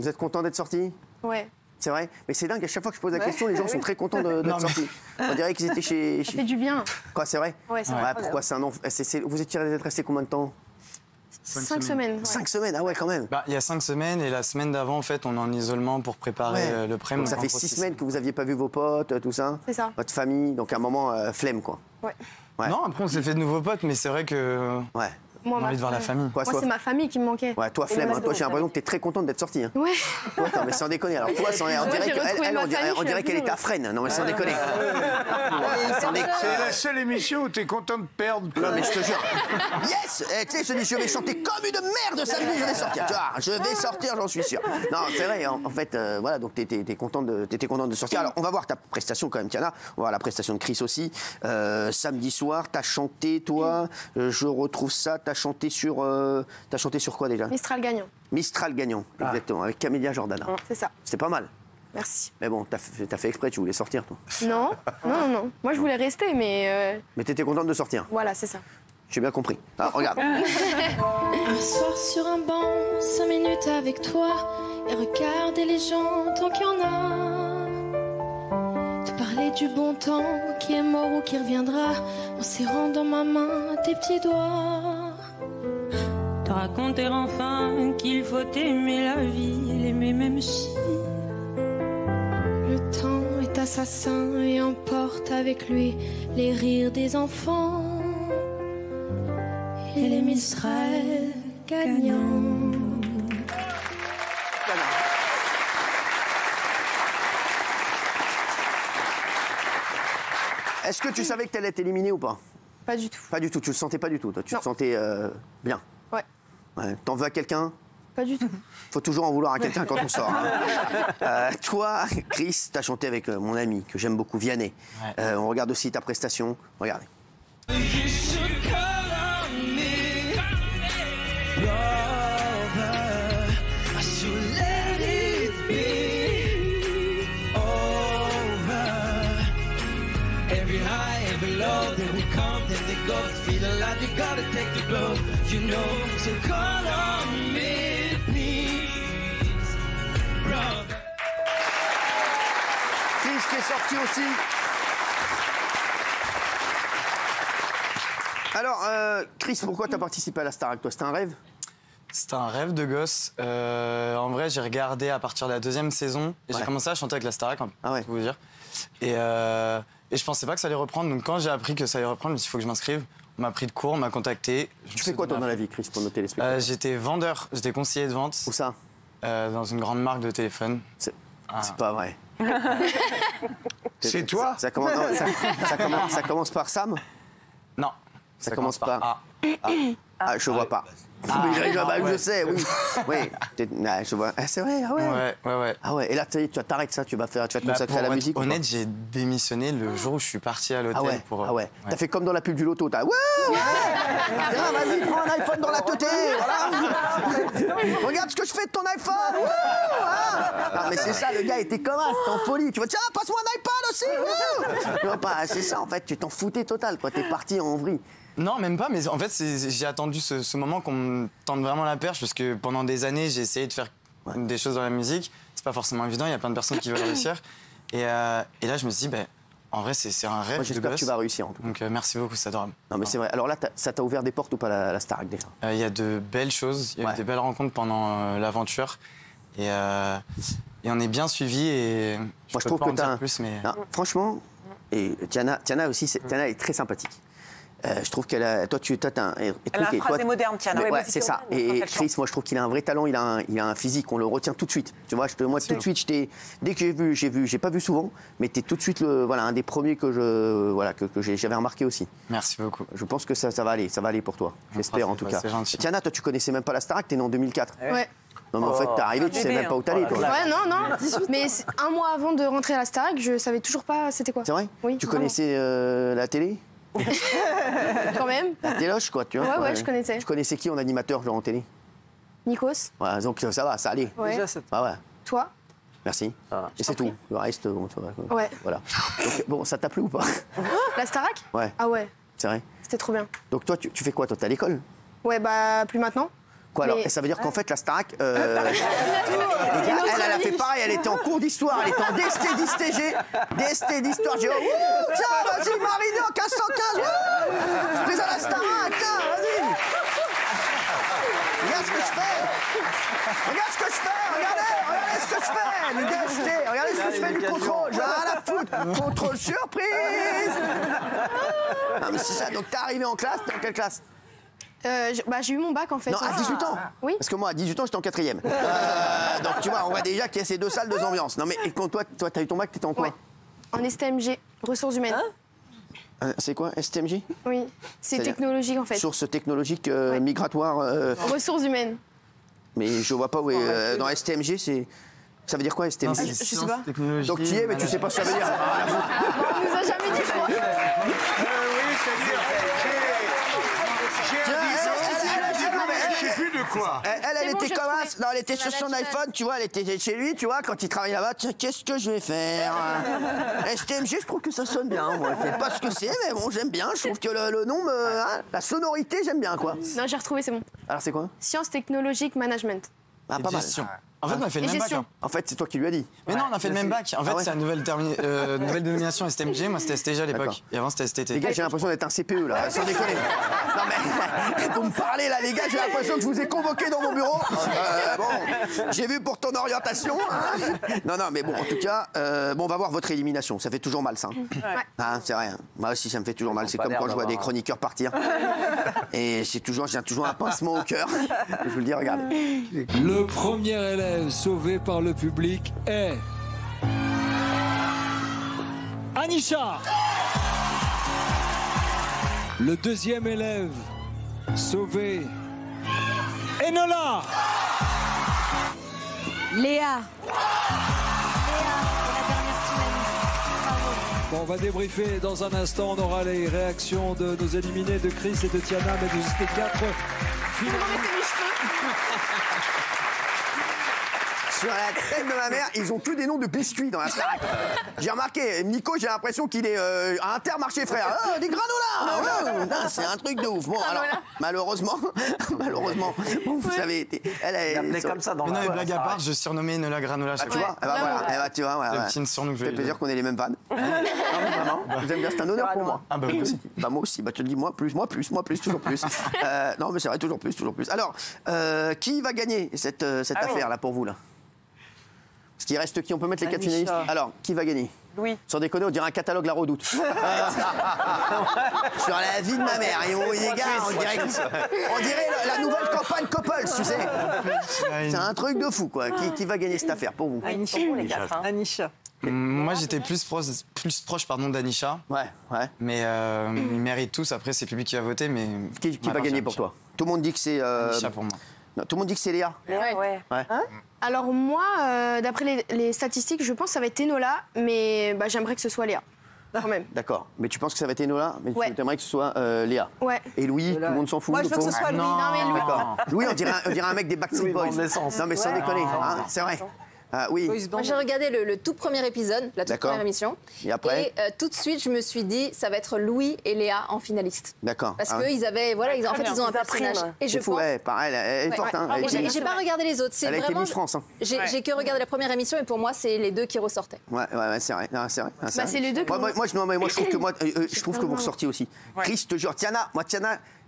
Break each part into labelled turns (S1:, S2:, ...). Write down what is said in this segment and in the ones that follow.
S1: Vous êtes content d'être sortis?
S2: Ouais.
S1: C'est vrai? Mais c'est dingue, à chaque fois que je pose la question, les gens sont très contents d'être sortis. On dirait qu'ils étaient chez...
S2: Ça fait du bien.
S1: Quoi, c'est vrai?
S2: Ouais, c'est vrai.
S1: Pourquoi c'est un an... Vous étiez resté combien de temps?
S2: 5 semaines. Ouais.
S1: 5 semaines, ah ouais, quand même.
S3: Il y a 5 semaines et la semaine d'avant, en fait, on est en isolement pour préparer le prêt.
S1: Donc ça fait 6 semaines que vous n'aviez pas vu vos potes, tout ça?
S2: C'est ça.
S1: Votre famille, donc à un moment, flemme, quoi.
S2: Ouais.
S3: Non, après, on s'est fait de nouveaux potes, mais c'est vrai que...
S1: Ouais.
S2: Moi,
S3: on a envie de voir la famille.
S1: Quoi,
S2: moi, c'est ma famille qui me manquait.
S1: Ouais, toi, flemme. Toi, j'ai l'impression que t'es très contente d'être sortie. Hein.
S2: Ouais.
S1: Toi, attends, mais sans déconner. Alors, toi, on dirait qu'elle est ta freine. Non, mais sans déconner.
S4: C'est la seule émission où t'es content de perdre.
S1: Non, mais je te jure. Yes! Tu sais, je te dis, je vais chanter comme une merde samedi, je vais sortir. Tu vois, je vais sortir, j'en suis sûr. Non, c'est vrai, en fait, voilà, donc t'étais contente de sortir. Alors, on va voir ta prestation quand même, Tiana. On va voir la prestation de Chris aussi. Samedi soir, t'as chanté, toi. Je retrouve ça. T'as chanté sur quoi déjà?
S2: Mistral gagnant.
S1: Mistral gagnant, exactement, avec Camélia Jordana.
S2: C'est ça.
S1: C'était pas mal.
S2: Merci.
S1: Mais bon, t'as fait exprès, tu voulais sortir, toi.
S2: Non. Moi, je voulais rester, mais...
S1: Mais t'étais contente de sortir.
S2: Voilà, c'est ça.
S1: J'ai bien compris. Ah, regarde.
S5: Un soir sur un banc, 5 minutes avec toi, et regarder les gens tant qu'il y en a. Te parler du bon temps qui est mort ou qui reviendra, en serrant dans ma main tes petits doigts.
S6: Te raconter enfin qu'il faut aimer la vie, l'aimer même si
S5: le temps est assassin et emporte avec lui les rires des enfants et les Mistral gagnants.
S1: Est-ce que tu savais que t'allais être éliminée ou pas?
S2: Pas du tout.
S1: Pas du tout, tu le sentais pas du tout, toi. Tu te sentais bien.
S2: Ouais.
S1: T'en veux à quelqu'un?
S2: Pas du tout.
S1: Faut toujours en vouloir à quelqu'un quand on sort. Hein. Toi, Chris, t'as chanté avec mon ami que j'aime beaucoup, Vianney.
S3: Ouais.
S1: On regarde aussi ta prestation. Regardez. Chris qui est sorti aussi. Alors, Chris, pourquoi t'as participé à la Starac, toi? C'était un rêve?
S3: C'était un rêve de gosse. En vrai, j'ai regardé à partir de la 2e saison et j'ai commencé à chanter avec la Starac, pour vous dire. Et je pensais pas que ça allait reprendre. Donc quand j'ai appris que ça allait reprendre, je me suis dit, il faut que je m'inscrive. On m'a pris de cours, on m'a contacté.
S1: Tu fais quoi, toi, dans la vie, Chris, pour nos téléspectateurs?
S3: J'étais vendeur, j'étais conseiller de vente.
S1: Où ça?
S3: Dans une grande marque de téléphone.
S1: C'est pas vrai.
S4: C'est toi?
S1: Ça commence par Sam?
S3: Non.
S1: Ça commence par
S3: A.
S1: Ah, je vois pas. Je sais, oui. Je vois. Ah, c'est vrai, ah ouais.
S3: Ouais.
S1: Ah ouais, et là, tu t'arrêtes ça, tu vas te consacrer à la musique.
S3: Pour être honnête, j'ai démissionné le jour où je suis parti à l'hôtel pour...
S1: Ah ouais. T'as fait comme dans la pub du loto, t'as... Ouais. Tiens, vas-y, prends un iPhone dans la teuté, voilà. Regarde ce que je fais de ton iPhone. Non, mais c'est ça, le gars était comme ça, c'était en folie. Tu vois, tiens, passe-moi un iPad aussi. Non, pas, c'est ça, en fait, tu t'en foutais total, quoi. T'es parti en vrille.
S3: Non, même pas, mais en fait, j'ai attendu ce moment qu'on me tende vraiment la perche, parce que pendant des années, j'ai essayé de faire des choses dans la musique. C'est pas forcément évident, il y a plein de personnes qui veulent réussir. Et là, je me suis dit, en vrai, c'est un rêve.
S1: Moi, j'espère que tu vas réussir, en tout cas.
S3: Donc, merci beaucoup, c'est adorable.
S1: Non, mais c'est vrai. Alors là, ça t'a ouvert des portes ou pas, la Starac, déjà?
S3: Il y a de belles choses, il y a eu des belles rencontres pendant l'aventure. Et on est bien suivis et je trouve pas en dire plus, mais...
S1: Non, franchement, et Tiana aussi, Tiana est très sympathique. Je trouve qu'elle a... Toi,
S7: elle a un phrasé moderne, Tiana.
S1: Ouais, c'est ça. Et Chris, moi, je trouve qu'il a un vrai talent, il a un physique, on le retient tout de suite. Tu vois, tout de suite, dès que j'ai pas vu souvent, mais t'es tout de suite un des premiers que j'avais remarqué aussi.
S3: Merci beaucoup.
S1: Je pense que ça va aller pour toi. J'espère, en tout cas. Tiana, toi, tu connaissais même pas la Starac, t'es né en 2004.
S2: Ouais.
S1: Non, mais en fait, t'es arrivé, tu sais même pas où t'allais, toi.
S2: Ouais, non. Mais un mois avant de rentrer à la Starac, je savais toujours pas c'était quoi.
S1: C'est vrai?
S2: Oui.
S1: Tu connaissais la télé?
S2: Quand même.
S1: La téloche, quoi, tu vois.
S2: Ouais, je connaissais.
S1: Tu connaissais qui en animateur, genre en télé?
S2: Nikos.
S1: Ouais, donc ça va, ça allait.
S2: Ouais.
S1: Ouais.
S2: Toi?
S1: Merci. Et c'est tout. Le reste, bon, tu vois.
S2: Ouais.
S1: Voilà. Donc, bon, ça t'a plu ou pas?
S2: La Starac?
S1: Ouais.
S2: Ah ouais.
S1: C'est vrai?
S2: C'était trop bien.
S1: Donc toi, tu fais quoi, toi? T'es à l'école?
S2: Ouais, plus maintenant.
S1: Quoi, alors?
S2: Mais...
S1: Ça veut dire qu'en fait, la Starac...
S2: Les gars,
S1: fait pareil, elle était en cours d'histoire, elle était en DST d'ISTG, DST d'histoire. J'ai dit, oh, tiens, vas-y, Marie en 1515, ouais. Je présente la Starac, tiens, vas-y. Regarde ce que je fais. Regarde ce que je fais, regardez ce que je fais. Du DST, regardez ce que je fais du contrôle. J'ai rien à foutre. Contrôle surprise. Non, mais c'est ça, donc t'es arrivé en classe, t'es en quelle classe?
S2: J'ai eu mon bac en fait.
S1: Non, à 18 ans.
S2: Oui.
S1: Parce que moi, à 18 ans, j'étais en 4e. Donc tu vois, on voit déjà qu'il y a ces deux salles, deux ambiances. Non mais et quand toi, t'as eu ton bac, t'étais en quoi?
S2: Ouais. En STMG, ressources humaines.
S1: C'est quoi, STMJ?
S2: Oui, c'est technologique en fait.
S1: Source technologique migratoire.
S2: Ressources humaines.
S1: Mais je vois pas où est. Dans STMG, c'est. Ça veut dire quoi, STMG?
S3: Non,
S2: je sais pas.
S1: Donc tu y es, mais tu sais pas ce que ça veut dire.
S2: On nous a jamais dit, je crois.
S4: Oui, c'est-à-dire. Je sais plus de quoi.
S1: Elle était comme ça. Non, elle était sur son iPhone, tu vois, elle était chez lui, tu vois, quand il travaillait là-bas. Tiens, qu'est-ce que je vais faire? STMG, je trouve que ça sonne bien. Moi, je sais pas ce que c'est, mais bon, j'aime bien. Je trouve que le nom, la sonorité, j'aime bien, quoi.
S2: Non, j'ai retrouvé, c'est bon.
S1: Alors, c'est quoi?
S2: Sciences technologiques management.
S1: Ah, pas mal.
S3: En fait, on a fait le même bac. Hein.
S1: En fait, c'est toi qui lui as dit.
S3: Mais non, on a fait le même bac. En fait, c'est la nouvelle dénomination STMG. Moi, c'était STG à l'époque. Et avant, c'était STT.
S1: Les gars, j'ai l'impression d'être un CPE, là. Sans déconner. Non, mais vous me parlez, là, les gars, j'ai l'impression que je vous ai convoqué dans mon bureau. Bon, j'ai vu pour ton orientation. Hein. Non, mais bon, en tout cas, on va voir votre élimination. Ça fait toujours mal, ça. Hein, c'est vrai. Moi aussi, ça me fait toujours mal. C'est comme quand je vois des chroniqueurs partir. Et j'ai toujours un pincement au cœur. Je vous le dis, regardez.
S8: Le premier élève sauvé par le public est Anisha. Le deuxième élève sauvé est Nola.
S9: Léa.
S8: Bon, on va débriefer dans un instant. On aura les réactions de nos éliminés, de Chris et de Tiana, mais vous étiez 4 finalement.
S1: Sur la tête de ma mère, ils ont que des noms de biscuits dans la Starac. J'ai remarqué, Nico, j'ai l'impression qu'il est à Intermarché, frère. Oh, des granolas. C'est un truc de ouf. Bon, alors, malheureusement, bon, vous savez, elle est
S7: comme ça dans
S3: la. Mais non, mais blague à part, je surnommais Nola Granola.
S1: Tu vois, tu vois,
S3: c'est un petit surnom que je
S1: vais. Ça fait plaisir qu'on ait les mêmes vannes. Vraiment. J'aime bien, c'est un honneur pour moi.
S3: Ah bah moi aussi.
S1: Bah moi aussi. Bah tu te dis moi plus, toujours plus. Non mais c'est vrai, toujours plus. Alors, qui va gagner cette affaire là pour vous là? Parce qu'il reste qui? On peut mettre les 4 finalistes. Alors, qui va gagner?
S7: Louis.
S1: Sans déconner, on dirait un catalogue La Redoute. Sur la vie de ma mère. Et les gars, on dirait la nouvelle campagne Couples, tu sais. C'est un truc de fou, quoi. Qui va gagner cette affaire pour vous?
S7: Anisha, les 4. Anisha.
S3: Moi, j'étais plus proche d'Anisha.
S1: Ouais.
S3: Mais ils méritent tous. Après, c'est le public qui va voter. Mais
S1: qui va gagner pour toi? Tout le monde dit que c'est.
S3: Anisha pour moi.
S1: Non, tout le monde dit que c'est Léa.
S7: Ouais.
S2: Hein? Alors moi, d'après les statistiques, je pense que ça va être Enola, mais j'aimerais que ce soit Léa, quand même.
S1: D'accord. Mais tu penses que ça va être Enola, mais tu aimerais que ce soit Léa.
S2: Ouais.
S1: Et Louis, tout le monde s'en fout.
S7: Moi, je veux que ce soit Louis.
S2: Non, mais Louis.
S1: D'accord. Louis, on dirait un mec des Backstreet Boys. Non, mais sans déconner, hein, c'est vrai. Oui.
S9: Moi, j'ai regardé le tout premier épisode, la toute première émission.
S1: Et après
S9: et tout de suite, je me suis dit, ça va être Louis et Léa en finaliste.
S1: D'accord.
S9: Parce qu'ils avaient, ils ont un personnage. Et je pense.
S1: Ouais, pareil, elle est forte. Hein,
S9: et j'ai pas regardé les autres. C'est
S1: elle a été
S9: vraiment.
S1: Miss France. Hein.
S9: J'ai que regardé la première émission et pour moi, c'est les deux qui ressortaient.
S1: Ouais, c'est vrai.
S2: C'est les deux.
S1: Moi, je trouve que vous ressortiez aussi. Chris, je te jure, Tiana,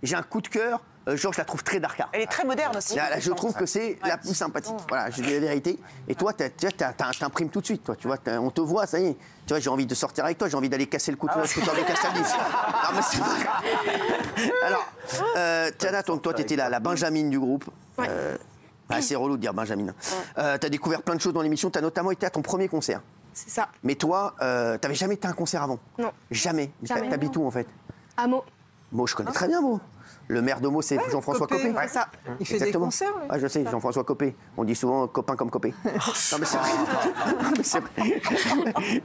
S1: j'ai un coup de cœur. Genre, je la trouve très darka.
S7: Elle est très moderne aussi.
S1: Là, je trouve que c'est la plus sympathique. Voilà, je dis la vérité. Et toi, t'imprimes tout de suite. Toi, tu vois, on te voit, ça y est. Tu vois, j'ai envie de sortir avec toi, j'ai envie d'aller casser le scooter de Castaldi. Non, mais c'est vrai. Alors, Tiana, toi, t'étais la Benjamine du groupe. C'est relou de dire Benjamine. T'as découvert plein de choses dans l'émission. T'as notamment été à ton premier concert.
S2: C'est ça.
S1: Mais toi, t'avais jamais été à un concert avant?
S2: Non.
S1: Jamais. T'habites où, en fait?
S2: À Meaux.
S1: Meaux, je connais très bien Meaux. Le maire de Meaux, c'est Jean-François Copé.
S2: C'est ça.
S7: Il fait des concerts.
S1: Ah, je sais, Jean-François Copé. On dit souvent copain comme Copé. Non, mais c'est vrai.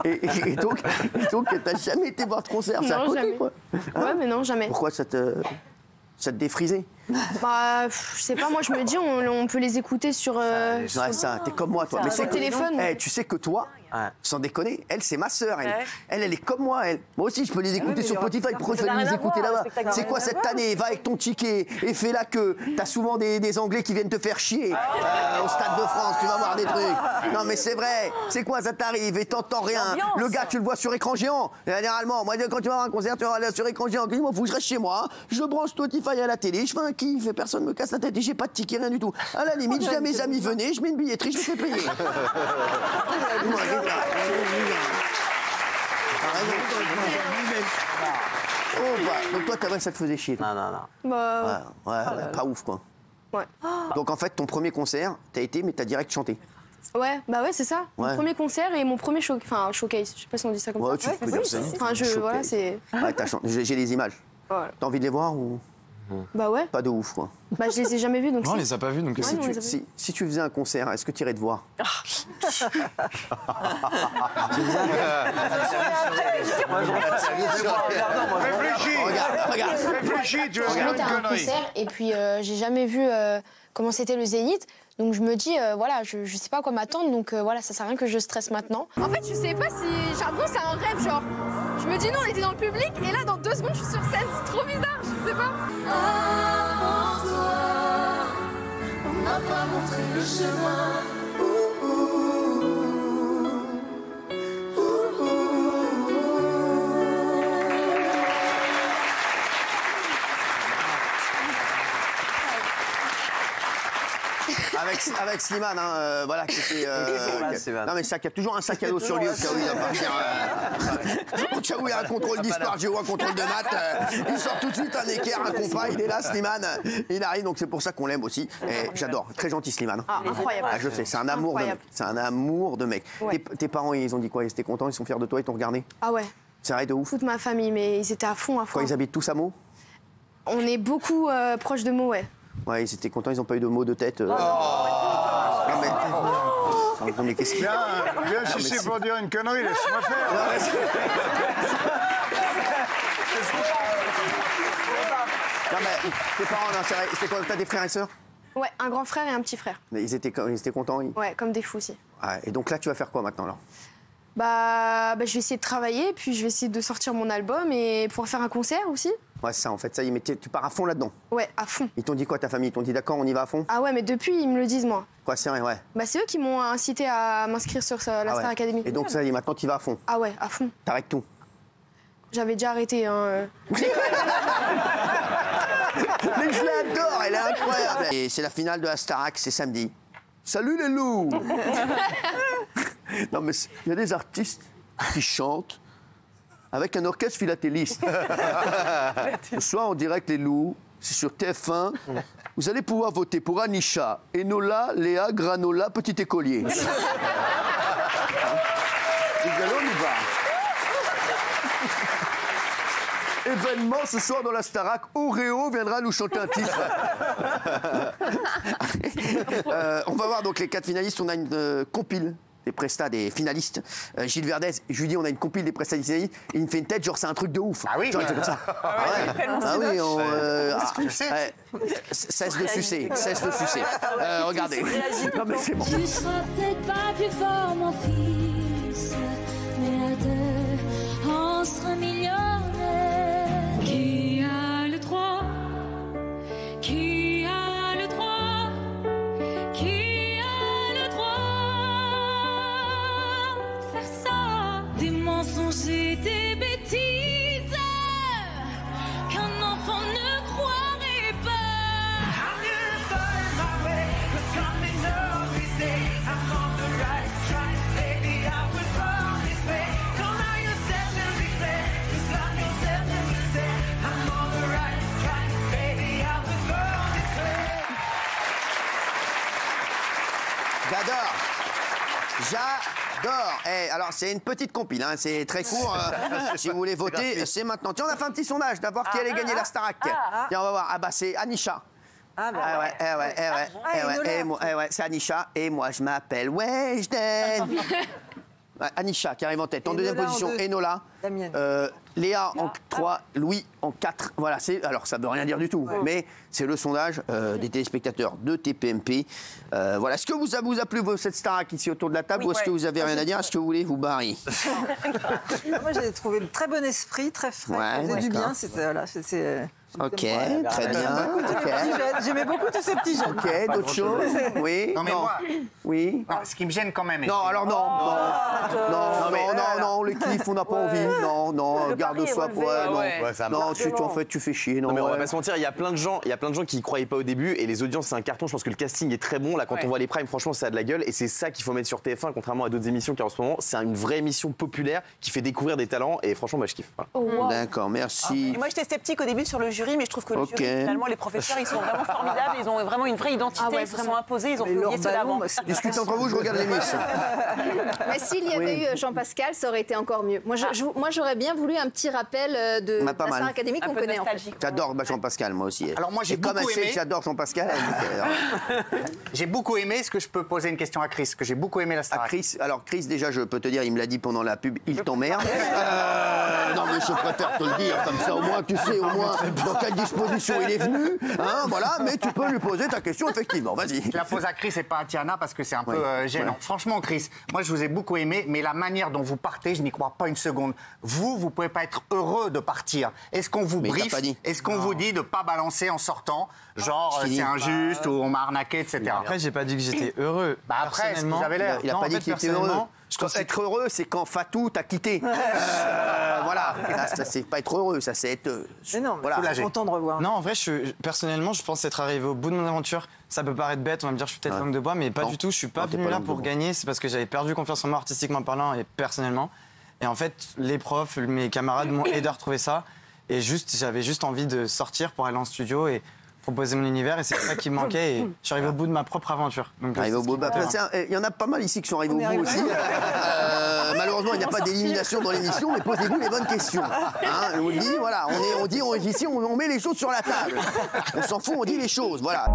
S1: Et donc, t'as jamais été voir de concert? C'est à côté,
S2: jamais.
S1: quoi.
S2: Ouais, mais non, jamais.
S1: Pourquoi ça te défrisait?
S2: Bah, je sais pas, moi je me dis, on peut les écouter sur.
S1: Ouais, ça, t'es comme moi, toi. Mais
S2: sur le téléphone.
S1: Tu sais que toi, sans déconner, elle, c'est ma sœur. Elle est comme moi, elle. Moi aussi, je peux les écouter sur Spotify. Pourquoi je vais les écouter là-bas? C'est quoi cette année? Va avec ton ticket et fais la queue. T'as souvent des Anglais qui viennent te faire chier au Stade de France. Tu vas voir des trucs. Non, mais c'est vrai. C'est quoi, ça t'arrive et t'entends rien. Le gars, tu le vois sur écran géant. Généralement, moi, quand tu vas voir un concert, tu vas aller sur écran géant. Moi, faut que je reste chez moi. Je branche Spotify à la télé. Je fais un kiff et personne me casse la tête. Et j'ai pas de ticket, rien du tout. À la limite, je dis à mes amis, venez, je mets une billetterie, je me fais payer. Oh, bah, donc toi, t'as vrai, ça te faisait chier.
S3: Non.
S2: Bah,
S1: ouais, pas ouf, quoi.
S2: Ouais.
S1: Donc en fait, ton premier concert, t'as été, mais t'as direct chanté.
S2: Ouais, bah ouais, c'est ça.
S1: Ouais.
S2: Mon premier concert et mon premier showcase. Je sais pas si on dit ça comme
S1: Ouais,
S2: ça.
S1: tu peux dire ça.
S2: Enfin, voilà, c'est.
S1: Ouais, t'as chanté. J'ai les images.
S2: Voilà.
S1: T'as envie de les voir ou
S2: Bah ouais.
S1: pas de ouf, quoi.
S2: Bah je les ai jamais vus donc.
S3: Non, on
S2: si.
S3: les a pas vus, donc
S2: Ouais,
S3: si
S2: non, on
S3: tu...
S2: les a pas vus.
S1: Si tu faisais un concert, est-ce que tu irais te voir?
S4: Regarde. Réfléchis, tu vas
S10: J'ai
S4: faire
S10: été à
S4: une
S10: un
S4: connerie.
S10: concert et puis j'ai jamais vu comment c'était le Zénith. Donc je me dis, voilà, je sais pas à quoi m'attendre, donc voilà, ça sert à rien que je stresse maintenant.
S5: En fait, je sais pas si. J'ai l'impression que c'est un rêve, genre. Je me dis non, on était dans le public et là, dans 2 secondes, je suis sur scène. C'est trop bizarre, je sais pas. Avant toi, on n'a pas montré le chemin.
S1: Avec Slimane, hein, voilà, qui était. Non, mais ça, il y a toujours un sac à dos sur lui au cas où il va partir. Au cas où il y a un contrôle d'histoire, géo, un contrôle de maths. Il sort tout de suite un équerre, un compas, il est là, Slimane. Il arrive, donc c'est pour ça qu'on l'aime aussi. Et j'adore, très gentil Slimane.
S2: Ah, incroyable.
S1: Ah, je sais, c'est un amour de mec. C'est un amour de mec.
S2: Ouais.
S1: Tes parents, ils ont dit quoi? Ils étaient contents, ils sont fiers de toi, ils t'ont regardé?
S2: Ah ouais.
S1: C'est vrai de ouf.
S2: Toute ma famille, mais ils étaient à fond.
S1: Quoi, ils habitent tous à Meaux?
S2: On est beaucoup proches de Meaux, ouais.
S1: Ouais, ils étaient contents, ils n'ont pas eu de mots de tête. Non, mais qu'est-ce qu'il y a?
S4: Bien, si c'est pour dire une connerie, laisse-moi faire.
S1: Non, mais tes parents, non, c'est vrai, c'était quoi? T'as des frères et sœurs?
S2: Ouais, un grand frère et un petit frère.
S1: Mais ils étaient contents?
S2: Ouais, comme des fous aussi.
S1: Ouais, et donc là, tu vas faire quoi maintenant, alors?
S2: Bah, je vais essayer de travailler, puis je vais essayer de sortir mon album et pouvoir faire un concert aussi.
S1: Ouais, c'est ça, en fait, ça y est, mais tu pars à fond là-dedans.
S2: Ouais, à fond.
S1: Ils t'ont dit quoi, ta famille? Ils t'ont dit d'accord, on y va à fond?
S2: Ah ouais, mais depuis, ils me le disent, moi.
S1: Quoi, c'est vrai, ouais.
S2: Bah, c'est eux qui m'ont incité à m'inscrire sur la
S1: Ah ouais.
S2: Star Academy.
S1: Et donc, ça y est, maintenant, tu vas à fond?
S2: Ah ouais, à fond.
S1: T'arrêtes tout?
S2: J'avais déjà arrêté, hein.
S1: Mais je l'adore, elle est incroyable. Et c'est la finale de la Starac, c'est samedi. Salut les loups. Non, mais il y a des artistes qui chantent avec un orchestre philatéliste. Ce soir, en direct, les loups, c'est sur TF1. Vous allez pouvoir voter pour Anisha, Enola, Léa, Granola, petit écolier. Vous allez, on y va. Événement ce soir dans la Starac, Oreo viendra nous chanter un titre. On va voir donc les 4 finalistes. On a une compile des prestats des finalistes. Gilles Verdez, je lui dis on a une compile des prestats des finalistes. Il me fait une tête genre c'est un truc de ouf. Ah oui. Genre il fait comme ça. Ah oui. Cesse de sucer. Regardez. Non mais c'est bon.
S5: Tu seras peut-être pas plus fort, mon fils, mais à 2, on sera millionnaire. Qui a le droit? Qui a le droit? Qui a le droit de faire ça? Des mensonges et des bêtises qu'un enfant ne croirait pas.
S1: J'adore. Alors, c'est une petite compile, hein, c'est très court. Si vous voulez voter, c'est maintenant. Tiens, on a fait un petit sondage d'abord qui allait gagner la Starac. Tiens, on va voir. Ah bah, c'est Anisha.
S7: Ah bah
S1: ouais, c'est Anisha. Et moi, je m'appelle Weshden. Anisha qui arrive en tête. En deuxième
S7: Enola en
S1: position,
S7: 2.
S1: Enola.
S7: Damien.
S1: Léa en 3, Louis en 4. Voilà, alors ça ne veut rien dire du tout, mais c'est le sondage des téléspectateurs de TPMP. Voilà, est-ce que ça vous a plu cette Starac ici autour de la table ou est-ce que vous avez rien à dire? Est-ce que vous voulez vous barrer?
S7: Moi, j'ai trouvé le très bon esprit, très frais.
S1: Ouais,
S7: ça faisait du
S1: d'accord.
S7: bien. C'était voilà,
S1: Ok, très bien.
S7: J'aimais beaucoup tous ces petits jeunes.
S1: Ok, d'autres choses? Oui.
S11: Non, mais moi.
S1: Oui.
S11: Non, ce qui me gêne quand même.
S1: Non, alors non. Non, on les kiffe, on n'a pas envie. Non, garde-soi pour elle. Non, en fait, tu fais chier.
S12: Non, mais on va pas se mentir, il y a plein de gens qui y croyaient pas au début et les audiences, c'est un carton. Je pense que le casting est très bon. Là, quand on voit les primes, franchement, ça a de la gueule et c'est ça qu'il faut mettre sur TF1, contrairement à d'autres émissions qui en ce moment. C'est une vraie émission populaire qui fait découvrir des talents et franchement, moi, je kiffe. Voilà.
S1: D'accord, merci.
S13: Et moi, j'étais sceptique au début sur le jury, mais je trouve que le jury, finalement, les professeurs, ils sont vraiment formidables. Ils ont vraiment une vraie identité. Ils se sont imposés, ils ont oublié ceux d'avant.
S1: Discutez entre vous, je regarde l'émission.
S9: Mais s'il y avait eu Jean-Pascal, ça aurait été encore mieux. Moi, j'aurais bien voulu un petit rappel de la Star Academy qu'on connaît en fait.
S1: J'adore Jean-Pascal, moi aussi.
S11: Alors moi, j'ai beaucoup
S1: comme elle sait
S11: aimé.
S1: que j'adore Jean-Pascal.
S11: J'ai beaucoup aimé. Est-ce que je peux poser une question à Chris? Que j'ai beaucoup aimé la Star.
S1: Alors Chris, déjà, je peux te dire, il me l'a dit pendant la pub, il t'emmerde. Non, mais je préfère te le dire, comme ça, au moins, tu sais au moins dans quelle disposition il est venu. Hein, voilà, mais tu peux lui poser ta question, effectivement. Vas-y.
S11: Je la pose à Chris et pas à Tiana parce que c'est un peu gênant. Franchement, Chris, moi, je vous ai beaucoup aimé, mais la manière dont vous partez, je n'y crois pas une seconde. Vous pouvez pas être heureux de partir. Est-ce qu'on vous brief? Est-ce qu'on vous dit de pas balancer en sortant? Genre, c'est injuste ou on m'a arnaqué, etc.
S3: Après, j'ai pas dit que j'étais heureux.
S11: Bah après, est-ce que vous avez l'air?
S1: Il a pas dit qu'il était heureux. Être heureux, c'est quand Fatou t'a quitté. Voilà. Ça, c'est pas être heureux, ça, c'est être.
S7: Mais non, mais je suis content de revoir.
S3: Non, en vrai, personnellement, je pense être arrivé au bout de mon aventure. Ça peut paraître bête, on va me dire je suis peut-être langue de bois, mais pas du tout. Je suis pas venu là pour gagner. C'est parce que j'avais perdu confiance en moi artistiquement parlant et personnellement. Et en fait, les profs, mes camarades m'ont aidé à retrouver ça. Et j'avais juste envie de sortir pour aller en studio et proposer mon univers et c'est ça qui me manquait et je suis arrivé au bout de ma propre aventure. Donc, il
S1: y en a pas mal ici qui sont arrivés au bout aussi. Malheureusement, il n'y a pas d'élimination dans l'émission, mais posez-vous les bonnes questions. Hein, on dit, voilà, ici, on met les choses sur la table. On s'en fout, on dit les choses, voilà.